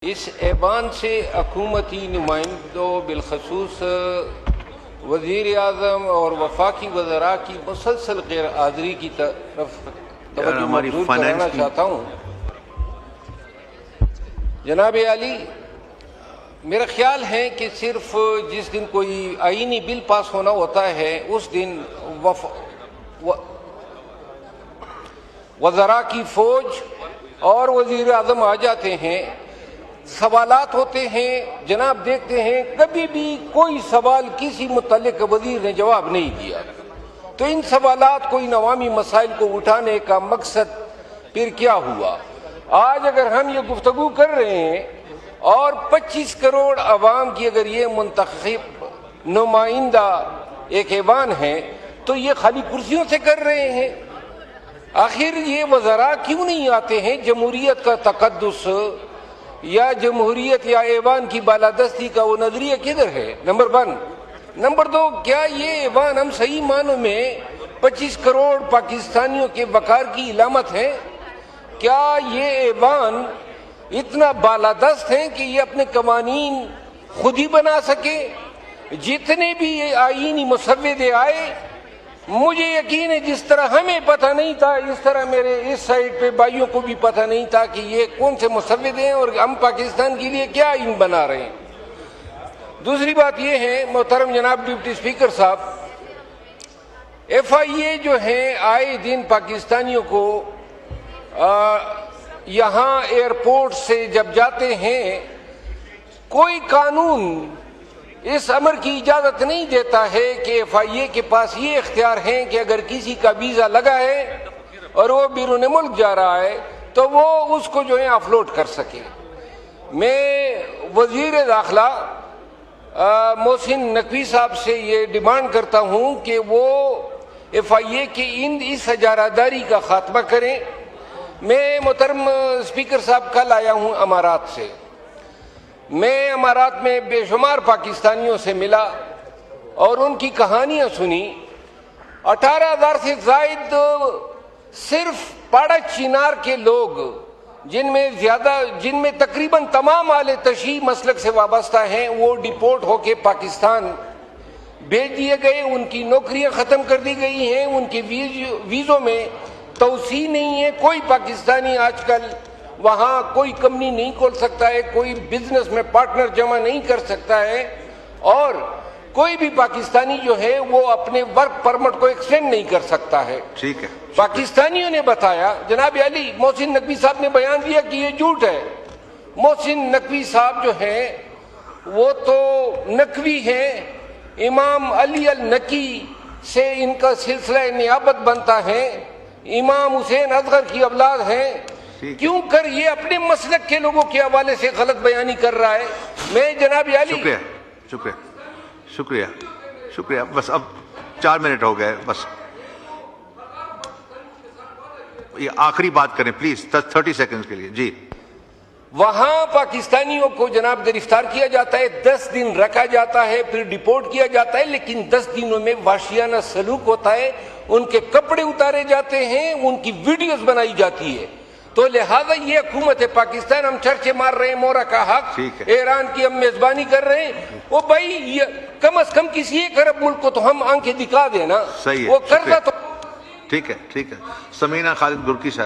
इस ऐवान से हुकूमती नुमाइंदों बिलखसूस वज़ीर आज़म और वफाकी वज़रा की मुसलसल गैर हाज़िरी की तरफ तवज्जो कराना चाहता हूँ। जनाब आली, मेरा ख्याल है कि सिर्फ जिस दिन कोई आईनी बिल पास होना होता है उस दिन वज़रा की फौज और वज़ीर आज़म आ जाते हैं, सवालात होते हैं। जनाब देखते हैं कभी भी कोई सवाल किसी मुतल्लिक वज़ीर ने जवाब नहीं दिया। तो इन सवालात को, इन अवामी मसाइल को उठाने का मकसद फिर क्या हुआ? आज अगर हम ये गुफ्तगू कर रहे हैं और 25 करोड़ अवाम की अगर ये मुंतखब नुमाइंदा एक ऐवान है तो ये खाली कुर्सियों से कर रहे हैं। आखिर ये वज़रा क्यों नहीं आते हैं? जमहूरियत का तकद्दुस या जमहूरियत या ऐवान की बालादस्ती का वो नजरिया किधर है? नंबर 1। नंबर 2, क्या ये ऐवान हम सही मानों में 25 करोड़ पाकिस्तानियों के वकार की इलामत है? क्या ये ऐवान इतना बालादस्त है कि ये अपने कवानीन खुद ही बना सके? जितने भी ये आईनी मुसव्विदे आए, मुझे यकीन है जिस तरह हमें पता नहीं था इस तरह मेरे इस साइड पे भाइयों को भी पता नहीं था कि ये कौन से मुसव्विदे हैं और हम पाकिस्तान के लिए क्या आईन बना रहे हैं। दूसरी बात ये है, मोहतरम जनाब डिप्टी स्पीकर साहब, FIA जो है आए दिन पाकिस्तानियों को यहाँ एयरपोर्ट से जब जाते हैं, कोई कानून इस अमर की इजाजत नहीं देता है कि FIA के पास ये इख्तियार है कि अगर किसी का वीजा लगा है और वो बैरून मुल्क जा रहा है तो वो उसको जो है ऑफलोड कर सके। मैं वजीर दाखिला मोहसिन नकवी साहब से ये डिमांड करता हूँ कि वो FIA के इस हजारादारी का खात्मा करें। मैं मोहतरम स्पीकर साहब कल आया हूँ अमारात से। मैं अमारात में बेशुमार पाकिस्तानियों से मिला और उनकी कहानियां सुनी। 18,000 से जायद सिर्फ पाड़ा चिनार के लोग, जिनमें तकरीबन तमाम आले तशी मसलक से वाबस्ता हैं, वो डिपोर्ट होके पाकिस्तान भेज दिए गए। उनकी नौकरियां ख़त्म कर दी गई हैं, उनके वीज़ों में तौसी नहीं है। कोई पाकिस्तानी आजकल वहाँ कोई कंपनी नहीं खोल सकता है, कोई बिजनेस में पार्टनर जमा नहीं कर सकता है और कोई भी पाकिस्तानी जो है वो अपने वर्क परमिट को एक्सटेंड नहीं कर सकता है। ठीक है, पाकिस्तानियों ने बताया, जनाब अली मोहसिन नकवी साहब ने बयान दिया कि ये झूठ है। मोहसिन नकवी साहब जो है वो तो नकवी हैं, इमाम अली अल नकी से इनका सिलसिला नियाबत बनता है, इमाम हुसैन असगर की औलाद हैं। क्यों कर ये अपने मसलक के लोगों के हवाले से गलत बयानी कर रहा है? मैं जनाब अली शुक्रिया। बस अब 4 मिनट हो गए, बस ये आखिरी बात करें प्लीज 30 सेकंड के लिए जी। वहां पाकिस्तानियों को जनाब गिरफ्तार किया जाता है, 10 दिन रखा जाता है, फिर डिपोर्ट किया जाता है, लेकिन 10 दिनों में वाशियाना सलूक होता है, उनके कपड़े उतारे जाते हैं, उनकी वीडियोस बनाई जाती है। तो लिहाजा ये हुकूमत है पाकिस्तान, हम चर्चे मार रहे हैं मोरा का हक, ईरान की हम मेजबानी कर रहे हैं। वो भाई ये कम से कम किसी एक अरब मुल्क को तो हम आंखें दिखा देना, सही है, वो करना तो ठीक है। समीना खालिद गुरकी साहब।